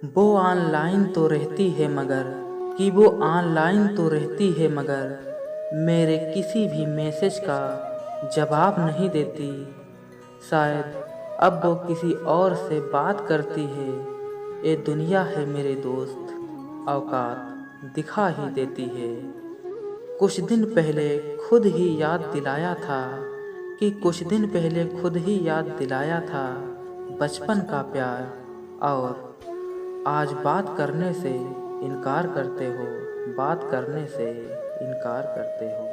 वो ऑनलाइन तो रहती है मगर वो ऑनलाइन तो रहती है मगर मेरे किसी भी मैसेज का जवाब नहीं देती। शायद अब वो किसी और से बात करती है। ये दुनिया है मेरे दोस्त, औकात दिखा ही देती है। कुछ दिन पहले खुद ही याद दिलाया था कुछ दिन पहले खुद ही याद दिलाया था बचपन का प्यार। और आज बात करने से इनकार करते हो, बात करने से इनकार करते हो।